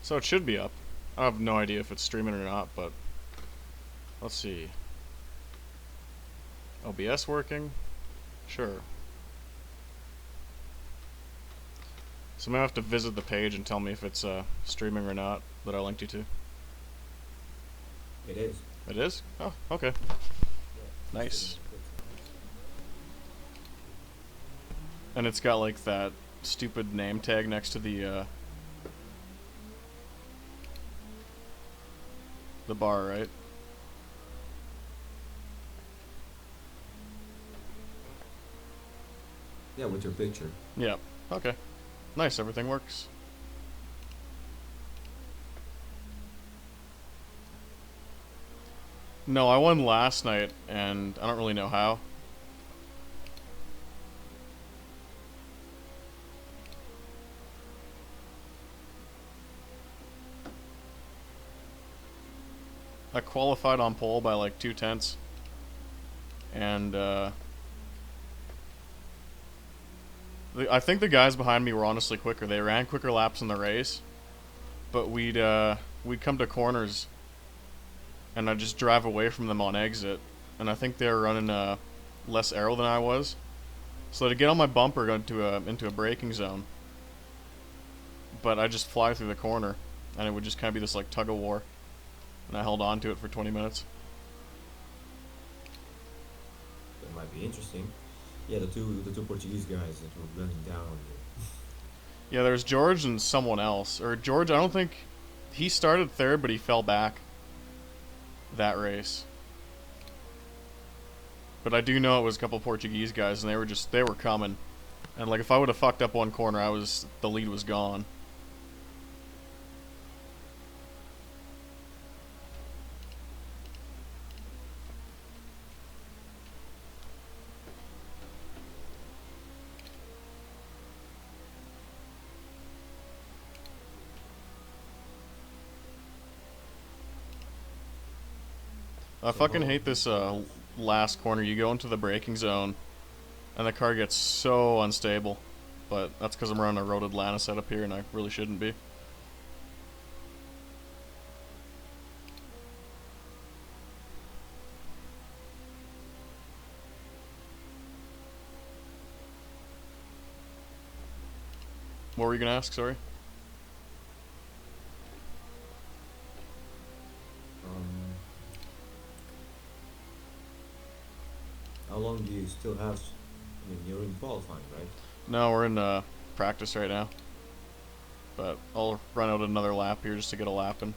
So it should be up. I have no idea if it's streaming or not, but let's see. OBS working? Sure. So I'm gonna have to visit the page and tell me if it's streaming or not that I linked you to. It is. It is? Oh, okay. Yeah. Nice. And it's got like that stupid name tag next to the bar, right? Yeah, with your picture. Yeah. Okay. Nice, everything works. No, I won last night, and I don't really know how. I qualified on pole by like 2/10, and I think the guys behind me were honestly quicker. They ran quicker laps in the race, but we'd come to corners, and I'd just drive away from them on exit, and I think they were running less aero than I was, so to get on my bumper into a braking zone, but I just fly through the corner, and it would just kind of be this like tug of war, and I held on to it for 20 minutes. That might be interesting. Yeah, the two Portuguese guys that were running down on you. Yeah, there's George and someone else. Or George, I don't think he started third, but he fell back that race. But I do know it was a couple Portuguese guys, and they were coming. And like if I would have fucked up one corner, the lead was gone. I So fucking hate this last corner. You go into the braking zone, and the car gets so unstable. But that's because I'm running a road Atlanta setup here, and I really shouldn't be. What were you gonna ask? Sorry. um, how long do you still have? I mean, you're in qualifying, right? No, we're in practice right now. But I'll run out another lap here just to get a lap in.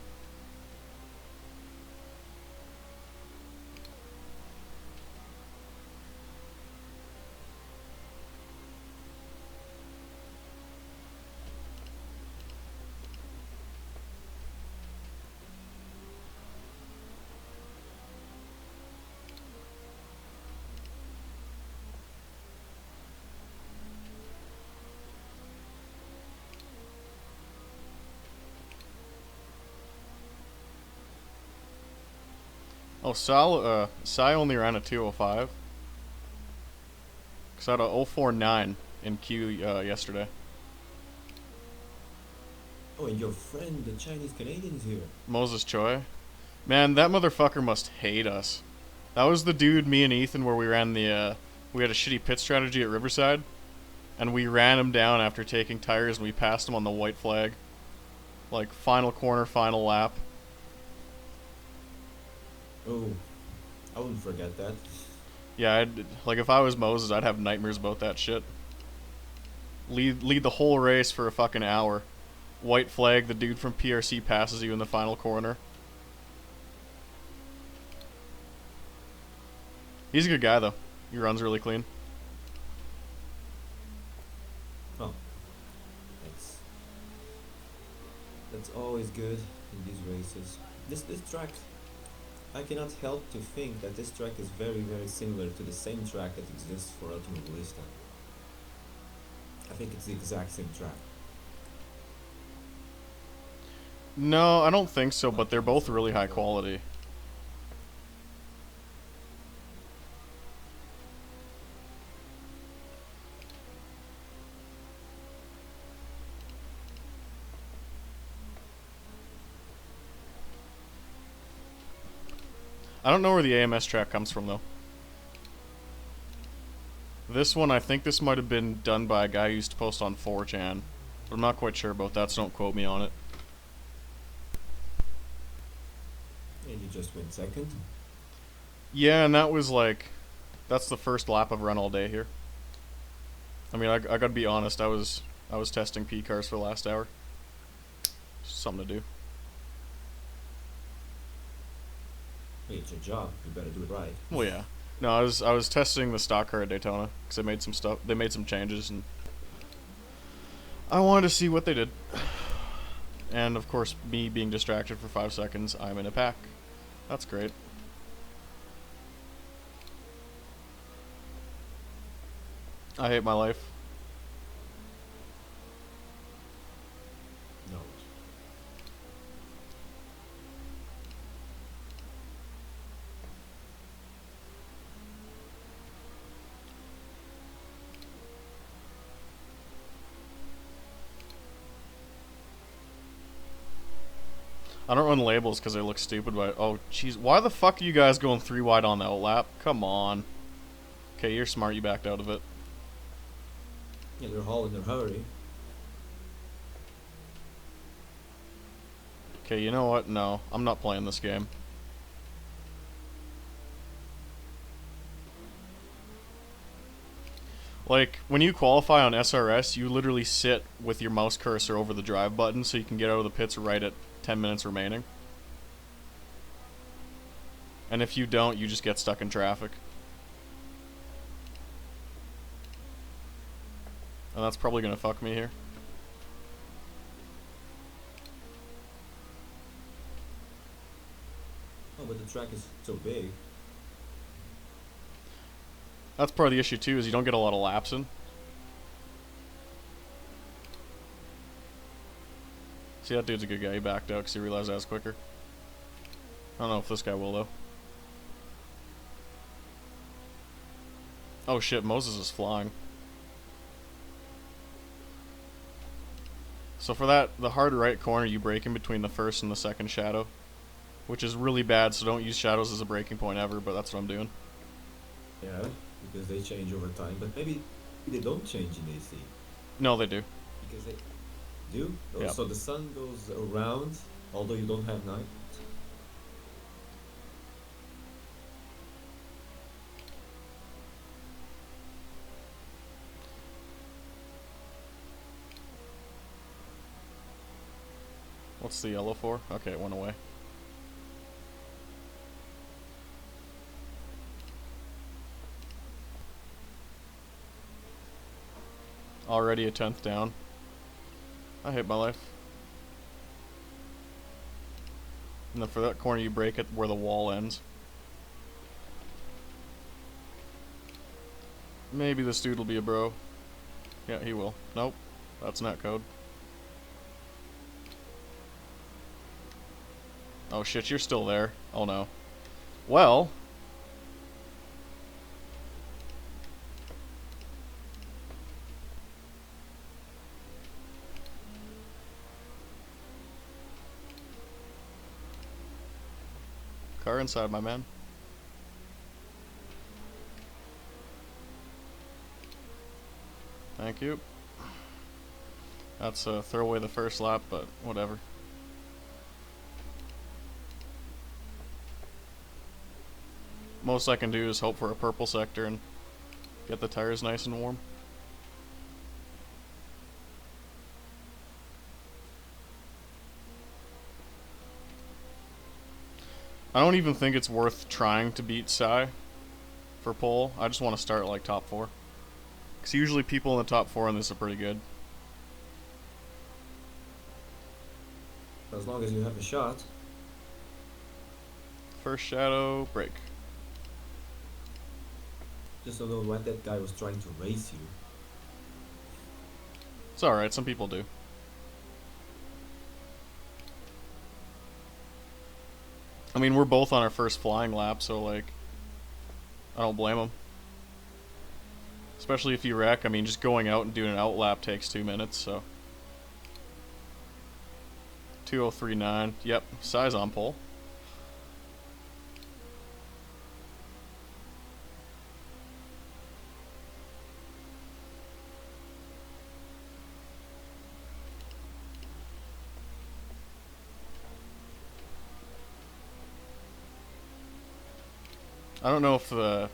Oh, Sai only ran a 205. Cause I had a 049 in Q yesterday. Oh, and your friend, the Chinese Canadian, is here. Moses Choi. Man, that motherfucker must hate us. That was the dude, me and Ethan, where we ran we had a shitty pit strategy at Riverside. And we ran him down after taking tires and we passed him on the white flag. Like, final corner, final lap. Oh, I wouldn't forget that. Yeah, like if I was Moses, I'd have nightmares about that shit. Lead the whole race for a fucking hour. White flag, the dude from PRC passes you in the final corner. He's a good guy though. He runs really clean. Oh, that's that's always good in these races. This track, I cannot help to think that this track is very similar to the same track that exists for Automobilista. I think it's the exact same track. No, I don't think so, but Not they're both really high 100%. quality. I don't know where the AMS track comes from, though. This one, I think this might have been done by a guy who used to post on 4chan. But I'm not quite sure about that, so don't quote me on it. And you just went second? Yeah, and that was like... That's the first lap I've run all day here. I mean, I gotta be honest, I was testing P cars for the last hour. Something to do. Hey, it's your job. You better do it right. Well, yeah. No, I was testing the stock car at Daytona because they made some stuff. They made some changes, and I wanted to see what they did. And of course, me being distracted for 5 seconds, I'm in a pack. That's great. I hate my life. No. I don't run labels because they look stupid, but oh jeez, why the fuck are you guys going 3 wide on the outlap? Come on. Okay, you're smart, you backed out of it. Yeah, they're all in a hurry. Okay, you know what? No, I'm not playing this game. Like, when you qualify on SRS, you literally sit with your mouse cursor over the drive button so you can get out of the pits right at 10 minutes remaining. And if you don't, you just get stuck in traffic. And that's probably gonna fuck me here. Oh, but the track is so big. That's part of the issue too, is you don't get a lot of laps in. See, that dude's a good guy. He backed out because he realized I was quicker. I don't know if this guy will, though. Oh shit, Moses is flying. So for that, the hard right corner, you brake in between the first and the second shadow. Which is really bad, so don't use shadows as a braking point ever, but that's what I'm doing. Yeah, because they change over time. But maybe they don't change in AC. No, they do. Because they do? Oh, Yep. so the sun goes around, although you don't have night? What's the yellow for? Okay, it went away. Already a 10th down. I hate my life. And then for that corner, you brake it where the wall ends. Maybe this dude will be a bro. Yeah, he will. Nope. That's not code. Oh shit, you're still there. Oh no. Well. Car inside, my man. Thank you. That's throw away the first lap, but whatever. Most I can do is hope for a purple sector and get the tires nice and warm. I don't even think it's worth trying to beat Sai for pole. I just want to start like top 4. Because usually people in the top 4 in this are pretty good. As long as you have a shot. First shadow, brake. Just don't know why that guy was trying to race you. It's alright, some people do. I mean, we're both on our first flying lap, so like, I don't blame them. Especially if you wreck. I mean, just going out and doing an out lap takes 2 minutes, so. 2039. Yep, Sai's on pole. I don't know if the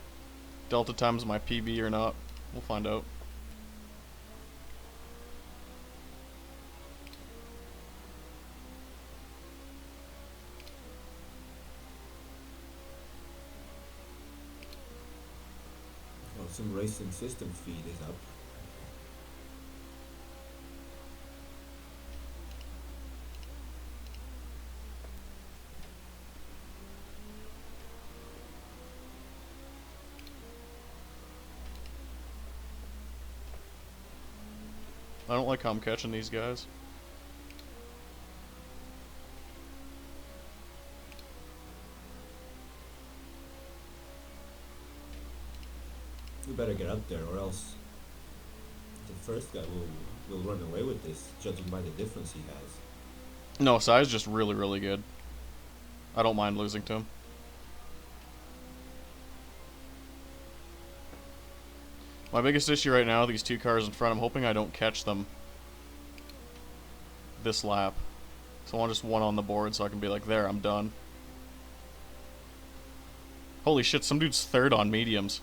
Delta time's my PB or not. We'll find out. Well, some racing system feed is up. I don't like how I'm catching these guys. We better get up there, or else the first guy will run away with this, judging by the difference he has. No, Sai's just really, really good. I don't mind losing to him. My biggest issue right now, these two cars in front, I'm hoping I don't catch them this lap. So I want just one on the board so I can be like, there, I'm done. Holy shit, some dude's third on mediums.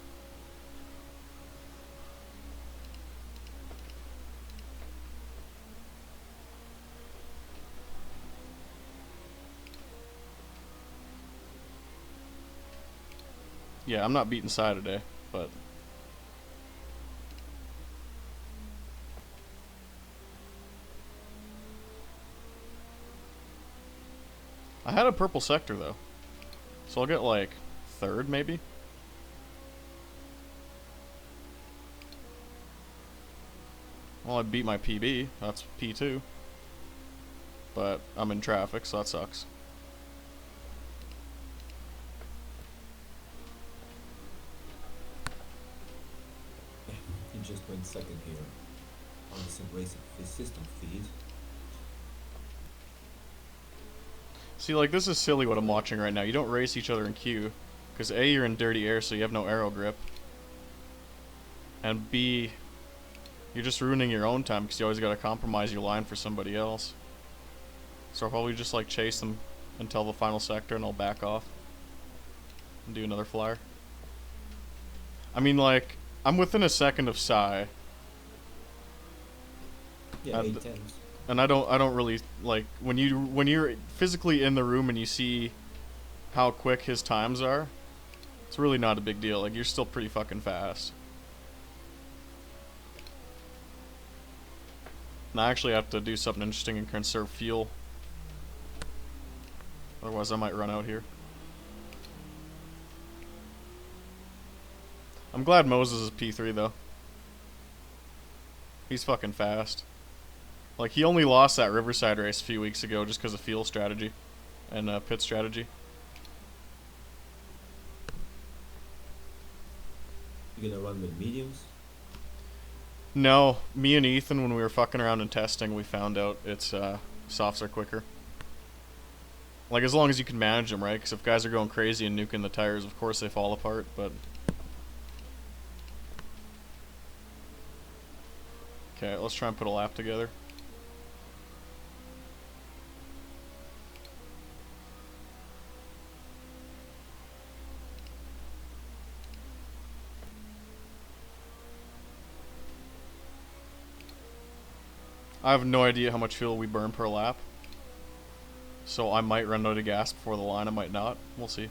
Yeah, I'm not beating Sai today, but... I had a purple sector, though. So I'll get, like, third, maybe? Well, I beat my PB. That's P2. But I'm in traffic, so that sucks. He just went second here on some racing system feed. See, like, this is silly what I'm watching right now. You don't race each other in queue. Because A, you're in dirty air, so you have no aero grip. And B, you're just ruining your own time because you always got to compromise your line for somebody else. So I'll probably just, like, chase them until the final sector and I'll back off. And do another flyer. I mean, like, I'm within a second of Sai. Yeah, 8 tenths. And I don't really, like, when you're physically in the room and you see how quick his times are, it's really not a big deal. Like, you're still pretty fucking fast. And I actually have to do something interesting and conserve fuel. Otherwise I might run out here. I'm glad Moses is P3 though. He's fucking fast. Like, he only lost that Riverside race a few weeks ago just because of fuel strategy and pit strategy. You gonna run with mediums? No, me and Ethan, when we were fucking around and testing, we found out it's softs are quicker. Like, as long as you can manage them, right? Because if guys are going crazy and nuking the tires, of course they fall apart, but... Okay, let's try and put a lap together. I have no idea how much fuel we burn per lap. So I might run out of gas before the line, I might not. We'll see.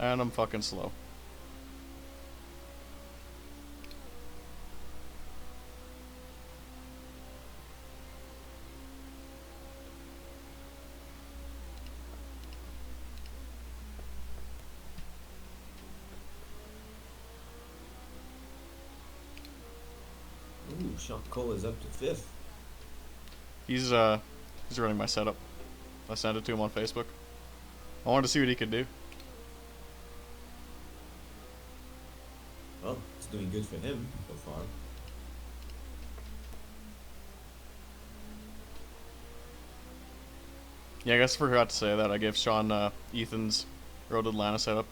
And I'm fucking slow. Ooh, Sean Cole is up to 5th. He's running my setup. I sent it to him on Facebook. I wanted to see what he could do. Well, it's doing good for him so far. Yeah, I guess I forgot to say that. I gave Sean Ethan's Road to Atlanta setup.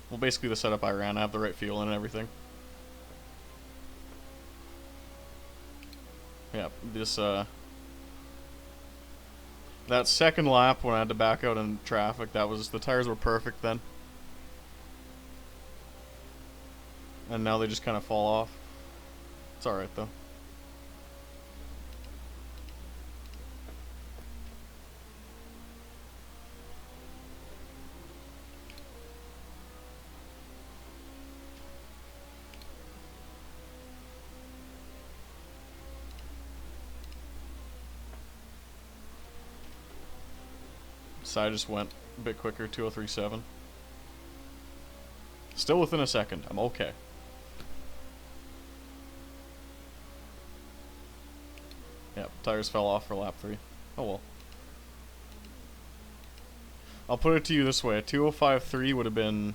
Well, basically the setup I ran. I have the right fuel and everything. Yeah, this, that second lap when I had to back out in traffic, the tires were perfect then. And now they just kind of fall off. It's alright though. So I just went a bit quicker, 2037. Still within a second. I'm okay. Yeah, tires fell off for lap 3. Oh well. I'll put it to you this way. A 2053 would have been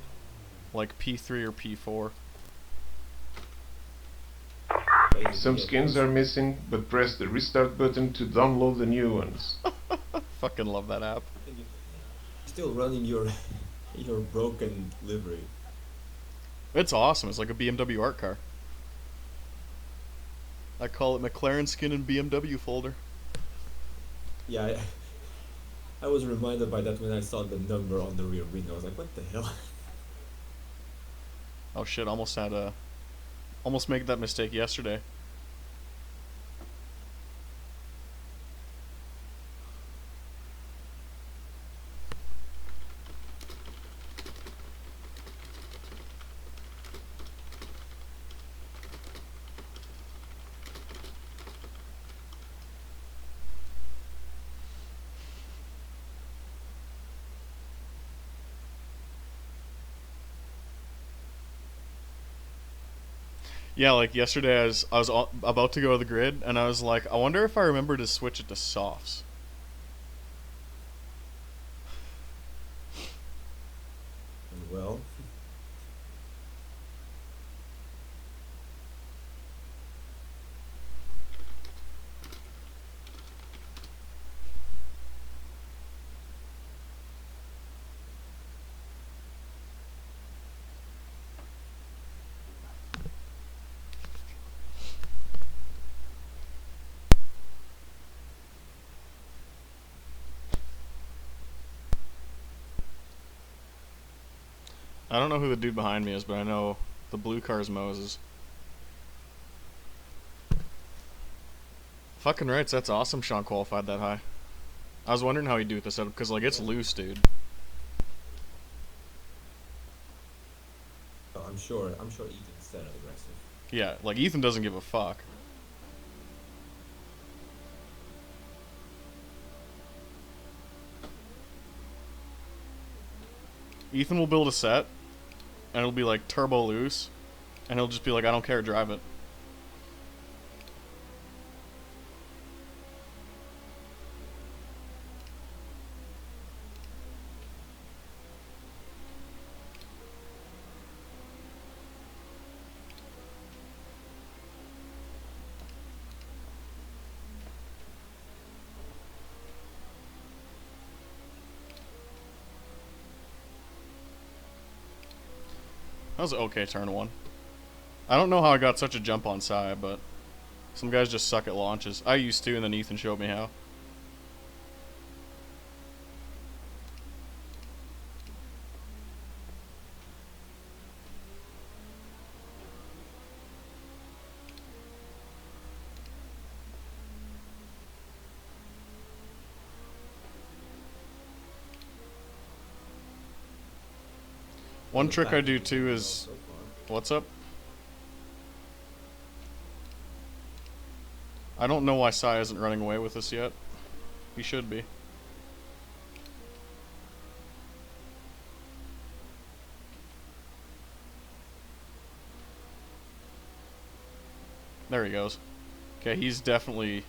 like P3 or P4. Some skins are missing, but press the restart button to download the new ones. Fucking love that app. Still running your your broken livery. It's awesome. It's like a BMW art car. I call it McLaren skin and BMW folder. Yeah, I was reminded by that when I saw the number on the rear window. I was like, what the hell? Oh shit, almost made that mistake yesterday. Yeah, like yesterday I was about to go to the grid and I was like, I wonder if I remember to switch it to softs. And well, I don't know who the dude behind me is, but I know the blue car is Moses. Fucking rights, that's awesome Sean qualified that high. I was wondering how he'd do with the setup, because like it's loose, dude. I'm sure Ethan's that aggressive. Yeah, like Ethan doesn't give a fuck. Ethan will build a set, and it'll be like turbo loose, and he'll just be like, I don't care, drive it. That was an okay turn 1. I don't know how I got such a jump on side, but some guys just suck at launches. I used to, and then Ethan showed me how. One trick I do too is... What's up? I don't know why Sai isn't running away with us yet. He should be. There he goes. Okay, he's definitely...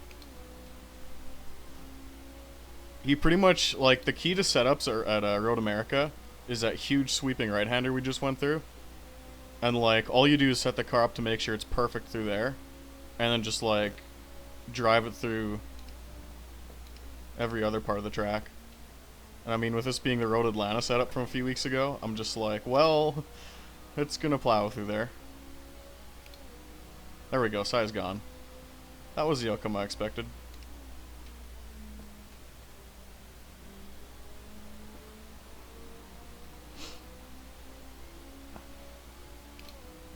He pretty much, like, the key to setups are at Road America is that huge sweeping right-hander we just went through. And like all you do is set the car up to make sure it's perfect through there, and then just like drive it through every other part of the track. And I mean, with this being the Road Atlanta setup from a few weeks ago, I'm just like, well, it's gonna plow through there. There we go, size gone. That was the outcome I expected.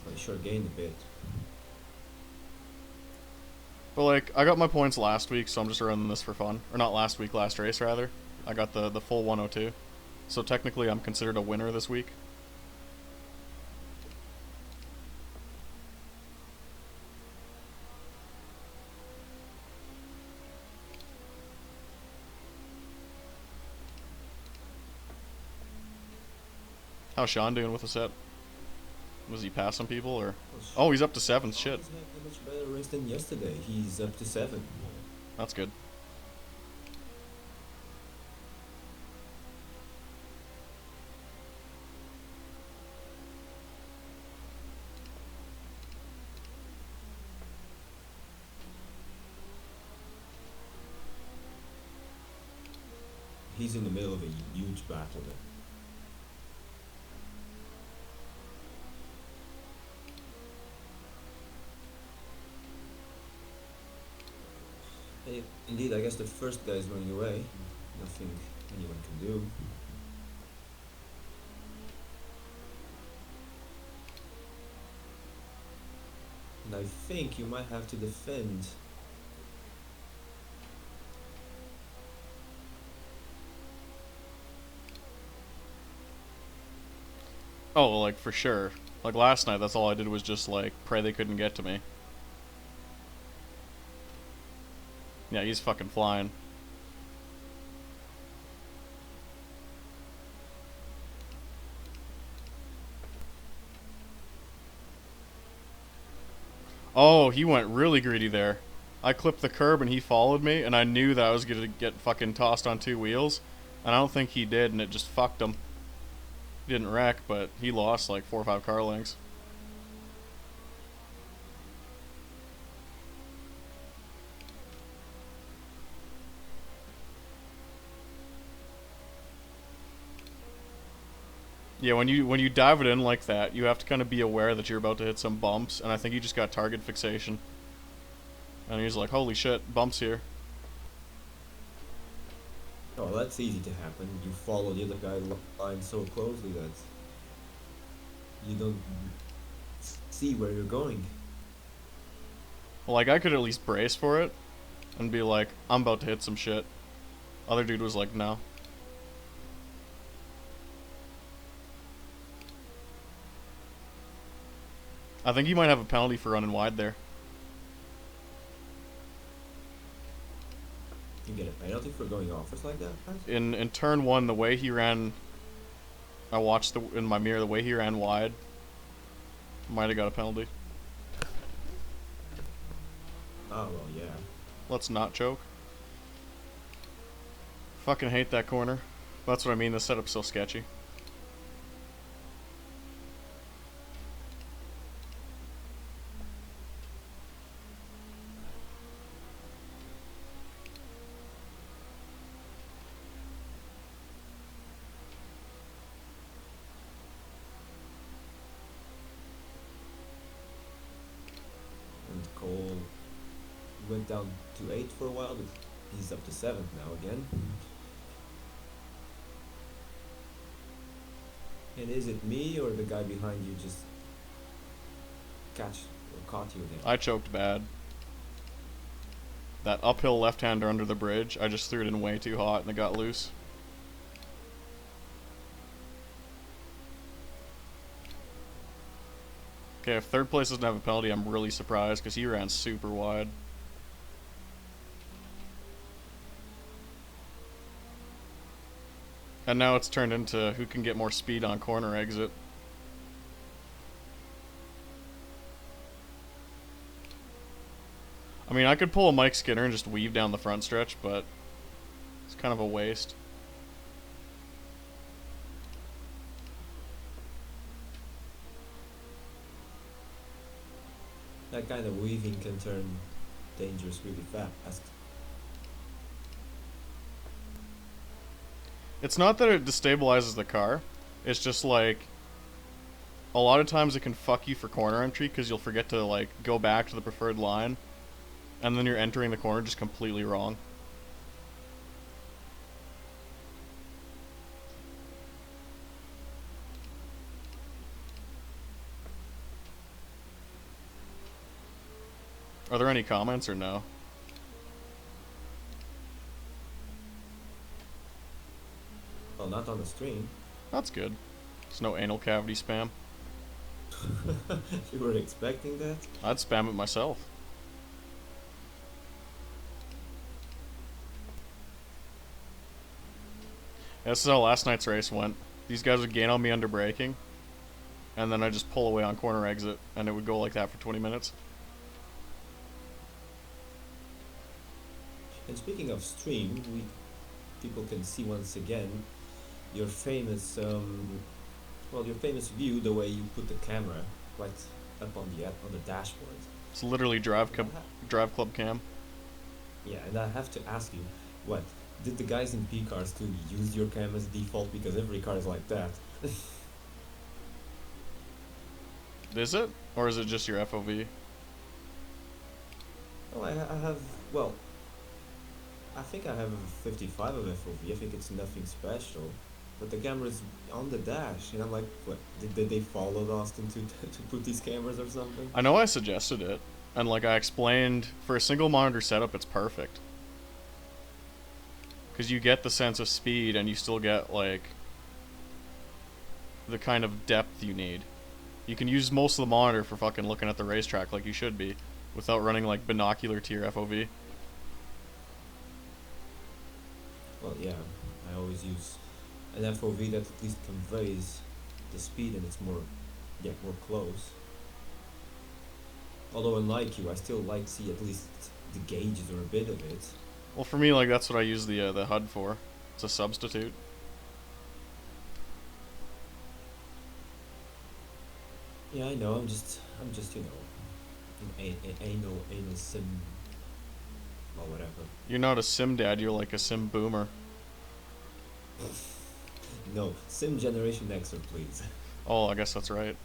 I sure gained a bit. But like, I got my points last week, so I'm just running this for fun. Or not last week, last race rather. I got the full 102. So technically I'm considered a winner this week. How's Sean doing with the set? Was he passing people or? Oh, he's up to 7th. Shit. He's having a much better race than yesterday. He's up to 7. That's good. He's in the middle of a huge battle there. Hey, indeed, I guess the first guy is running away. Nothing anyone can do. And I think you might have to defend. Oh, like for sure. Like last night, that's all I did was just like pray they couldn't get to me. Yeah, he's fucking flying. Oh, he went really greedy there. I clipped the curb and he followed me, and I knew that I was gonna get fucking tossed on 2 wheels, and I don't think he did, and it just fucked him. He didn't wreck, but he lost like 4 or 5 car lengths. Yeah, when you dive it in like that, you have to kind of be aware that you're about to hit some bumps, and I think he just got target fixation. And he's like, holy shit, bumps here. Oh, that's easy to happen. You follow the other guy's line so closely that you don't see where you're going. Well, like, I could at least brace for it and be like, I'm about to hit some shit. Other dude was like, no. I think he might have a penalty for running wide there. You get a penalty for going offers like that? In turn 1, the way he ran, I watched in my mirror, the way he ran wide, might have got a penalty. Oh, well, yeah. Let's not choke. Fucking hate that corner. That's what I mean, the setup's so sketchy. Cole went down to 8 for a while, but he's up to 7th now again. And is it me or the guy behind you just caught you there? I choked bad. That uphill left-hander under the bridge, I just threw it in way too hot and it got loose. Okay, if 3rd place doesn't have a penalty, I'm really surprised because he ran super wide. And now it's turned into who can get more speed on corner exit. I mean, I could pull a Mike Skinner and just weave down the front stretch, but it's kind of a waste. That kind of weaving can turn dangerous really fast. It's not that it destabilizes the car. It's just like a lot of times it can fuck you for corner entry because you'll forget to like go back to the preferred line, and then you're entering the corner just completely wrong. Are there any comments or no? Well, not on the stream. That's good. There's no anal cavity spam. You were expecting that? I'd spam it myself. Yeah, this is how last night's race went. These guys would gain on me under braking, and then I just pull away on corner exit, and it would go like that for 20 minutes. And speaking of stream, people can see once again your famous your famous view, the way you put the camera right up on the dashboard. It's literally drive club cam. Yeah, and I have to ask you, what did the guys in P cars too use your cam as default, because every car is like that? Is it, or is it just your FOV? Oh, I have, well, I think I have a 55 of FOV. I think it's nothing special, but the camera's on the dash, and I'm like, what? Did they follow Austin to put these cameras or something? I know I suggested it, and like I explained, for a single monitor setup, it's perfect. Because you get the sense of speed, and you still get like the kind of depth you need. You can use most of the monitor for fucking looking at the racetrack like you should be, without running like binocular to your FOV. Well, yeah, I always use an FOV that at least conveys the speed, and it's more close. Although unlike you, I still like to see at least the gauges or a bit of it. Well, for me, like that's what I use the HUD for. It's a substitute. Yeah, I know. I'm just you know, anal sim, or whatever. You're not a sim dad. You're like a sim boomer. No, sim generation Xer, please. Oh, I guess that's right.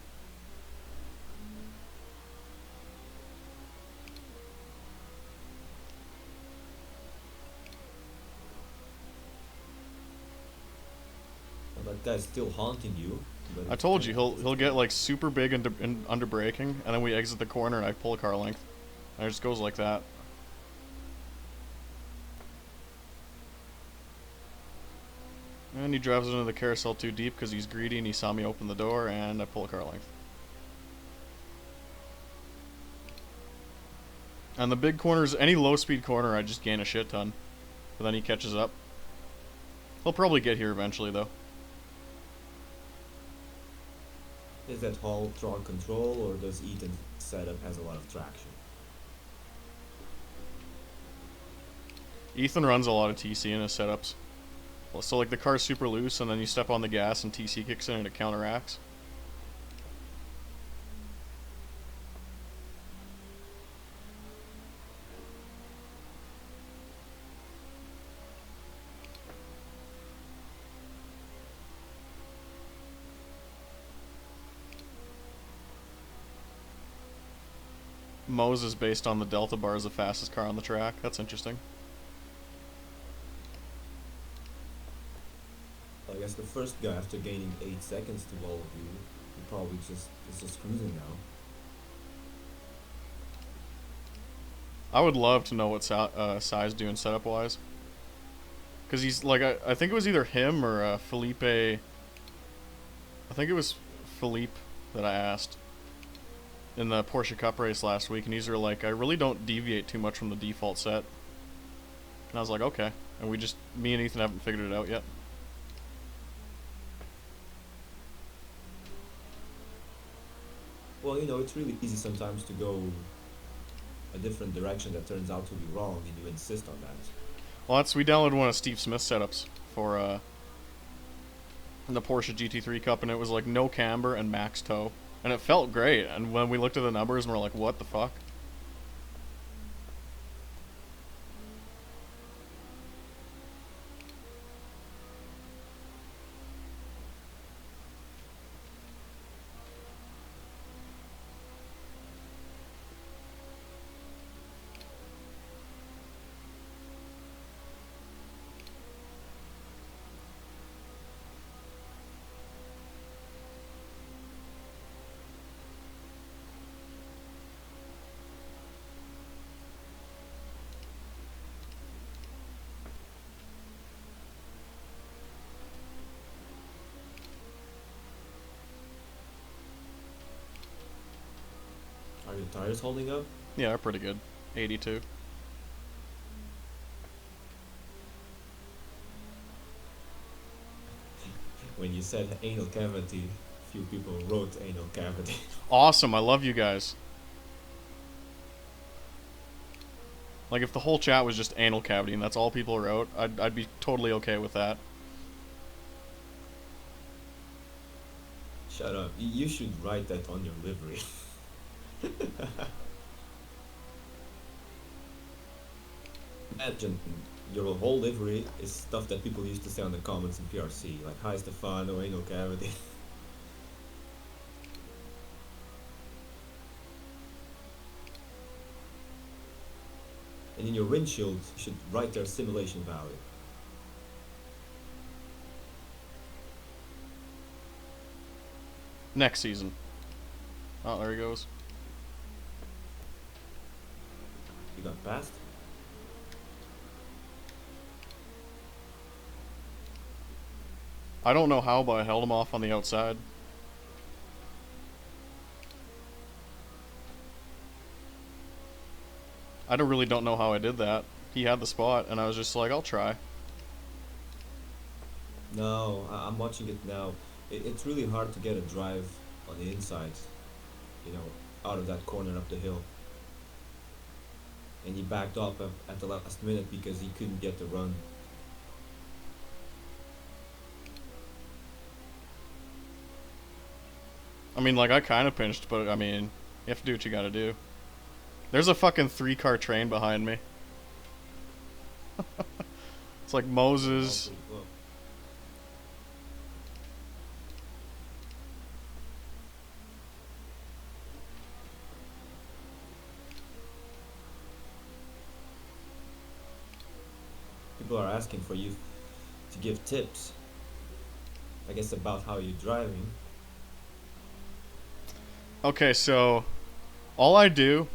Well, that guy's still haunting you. But I told you he'll get like super big under braking, and then we exit the corner and I pull a car length, and it just goes like that. And he drives into the carousel too deep because he's greedy and he saw me open the door, and I pull a car length. And the big corners, any low speed corner, I just gain a shit ton. But then he catches up. He'll probably get here eventually though. Is that whole throttle control, or does Ethan's setup has a lot of traction? Ethan runs a lot of TC in his setups. So like the car's super loose, and then you step on the gas and TC kicks in and it counteracts. Moe's is based on the Delta bar as the fastest car on the track. That's interesting. I guess the first guy, after gaining 8 seconds to all of you, he probably is just cruising now. I would love to know what Sai's doing setup wise. Because he's like, I think it was either him or Felipe. I think it was Philippe that I asked in the Porsche Cup race last week, and he's like, I really don't deviate too much from the default set. And I was like, okay. And me and Ethan haven't figured it out yet. Well, you know, it's really easy sometimes to go a different direction that turns out to be wrong, and you insist on that. Well, we downloaded one of Steve Smith's setups for the Porsche GT3 Cup, and it was like no camber and max toe, And it felt great. And when we looked at the numbers and we're like, what the fuck? Are your tires holding up? Yeah, they're pretty good. 82. When you said anal cavity, few people wrote anal cavity. Awesome, I love you guys. Like, if the whole chat was just anal cavity and that's all people wrote, I'd be totally okay with that. Shut up. You should write that on your livery. Imagine your whole livery is stuff that people used to say on the comments in PRC, like hi Stefano, anal cavity. And in your windshield, you should write their simulation value. Next season. Oh, there he goes. You got passed? I don't know how, but I held him off on the outside. I really don't know how I did that. He had the spot, and I was just like, I'll try. No, I'm watching it now. It's really hard to get a drive on the inside, you know, out of that corner up the hill. And he backed up at the last minute because he couldn't get the run. I mean, like, I kind of pinched, but, I mean, you have to do what you gotta do. There's a fucking 3-car train behind me. It's like Moses. People are asking for you to give tips, I guess, about how you're driving. Okay, so all I do,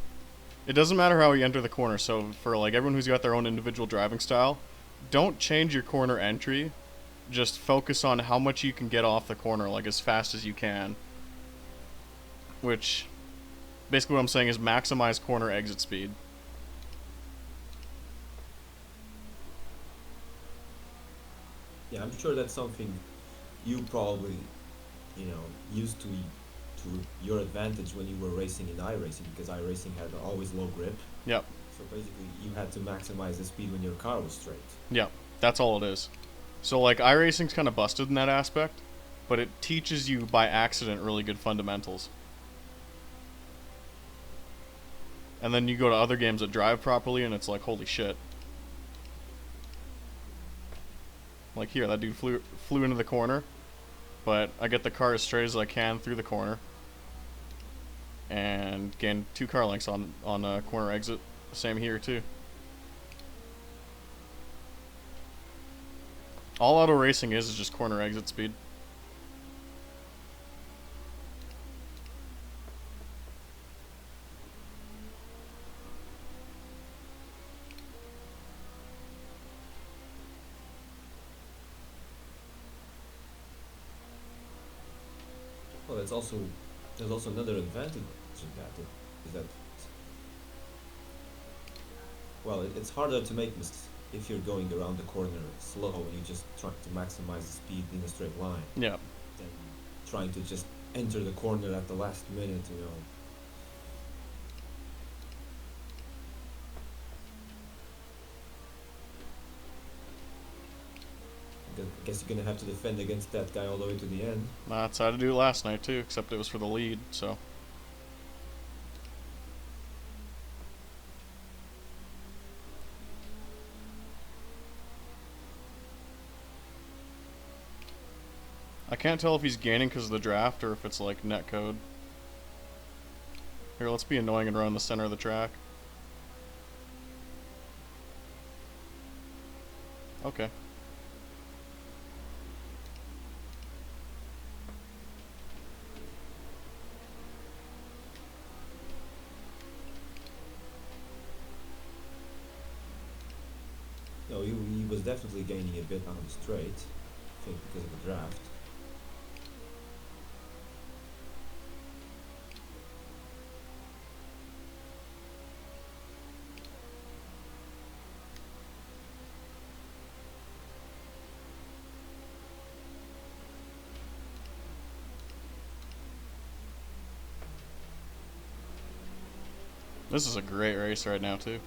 it doesn't matter how you enter the corner. So for like everyone who's got their own individual driving style, don't change your corner entry. Just focus on how much you can get off the corner, like as fast as you can. Which, basically what I'm saying is maximize corner exit speed. Yeah, I'm sure that's something you probably, you know, used to your advantage when you were racing in iRacing, because iRacing had always low grip. Yep. So basically, you had to maximize the speed when your car was straight. Yep. That's all it is. So like iRacing's kind of busted in that aspect, but it teaches you by accident really good fundamentals. And then you go to other games that drive properly, and it's like, holy shit. Like here, that dude flew into the corner, but I get the car as straight as I can through the corner, and gain 2 car lengths on corner exit. Same here too. All auto racing is just corner exit speed. Well, there's also another advantage in that is that, well, it's harder to make mistakes if you're going around the corner slow and you just try to maximize the speed in a straight line. Yeah. Than trying to just enter the corner at the last minute, you know. I guess you're gonna have to defend against that guy all the way to the end. That's how to do it last night too, except it was for the lead, so. I can't tell if he's gaining because of the draft or if it's like netcode. Here, let's be annoying and run the center of the track. Okay. No, he was definitely gaining a bit on the straight, I think because of the draft. This is a great race right now too.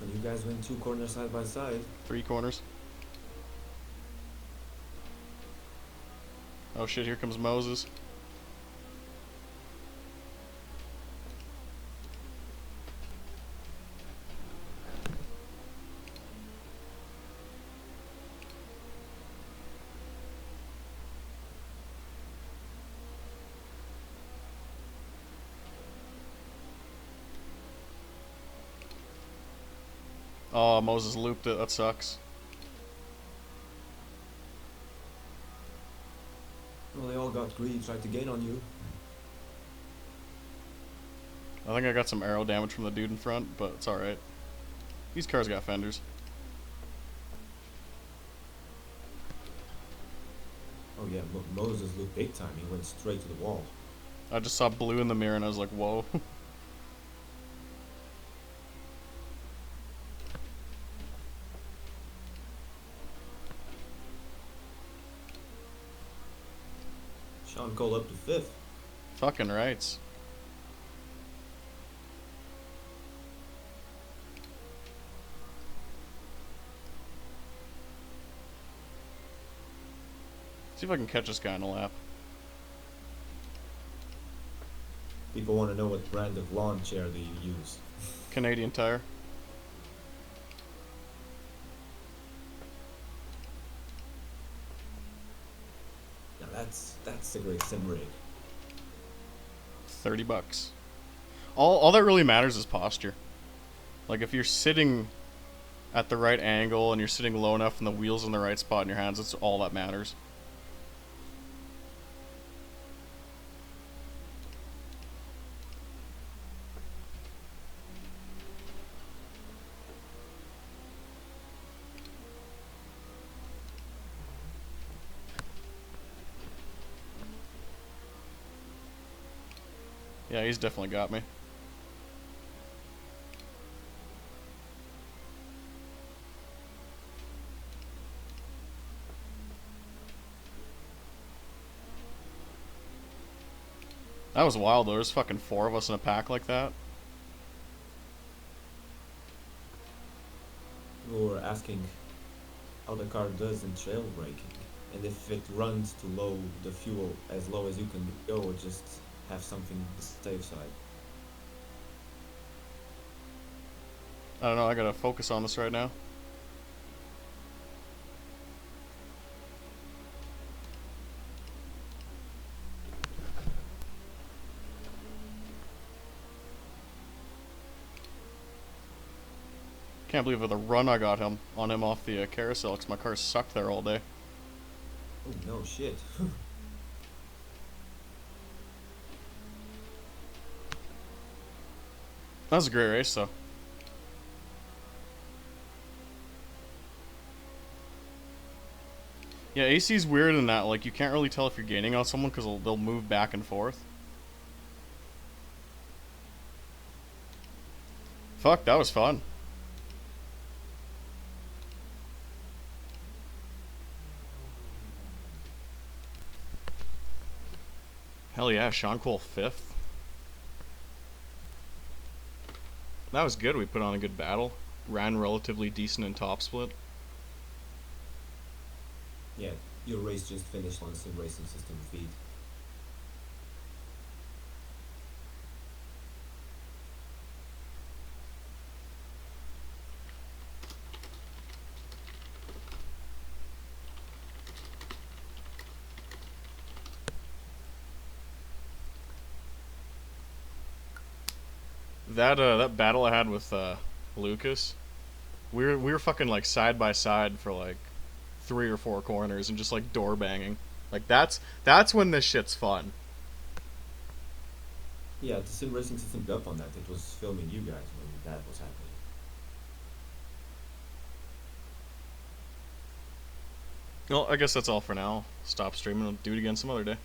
And you guys went 2 corners side by side. 3 corners. Oh shit, here comes Moses. Oh, Moses looped it. That sucks. Well, they all got greedy, tried to gain on you. I think I got some aero damage from the dude in front, but it's alright. These cars got fenders. Oh yeah, Moses looked big time. He went straight to the wall. I just saw blue in the mirror and I was like, whoa. Sean Cole up to 5th. Fucking rights. See if I can catch this guy in a lap. People want to know what brand of lawn chair do you use. Canadian Tire. Now that's a great sim rig. $30. All that really matters is posture. Like if you're sitting at the right angle and you're sitting low enough and the wheel's in the right spot in your hands, that's all that matters. Yeah, he's definitely got me. That was wild though, there's fucking 4 of us in a pack like that. People were asking how the car does in trail braking, and if it runs too low, the fuel as low as you can go, or just have something on the safe side. I don't know, I gotta focus on this right now. Can't believe the run I got on him off the carousel because my car sucked there all day. Oh no shit. That was a great race though. Yeah, AC's weird in that, like, you can't really tell if you're gaining on someone because they'll move back and forth. Fuck, that was fun. Hell yeah, Sean Cole 5th. That was good. We put on a good battle. Ran relatively decent in top split. Yeah, your race just finished on Sim Racing System feed. That battle I had with Lucas, we were fucking like side by side for like 3 or 4 corners and just like door banging. Like that's when this shit's fun. Yeah, the Sim Racing System got up on that. It was filming you guys when that was happening. Well, I guess that's all for now. Stop streaming. I'll do it again some other day.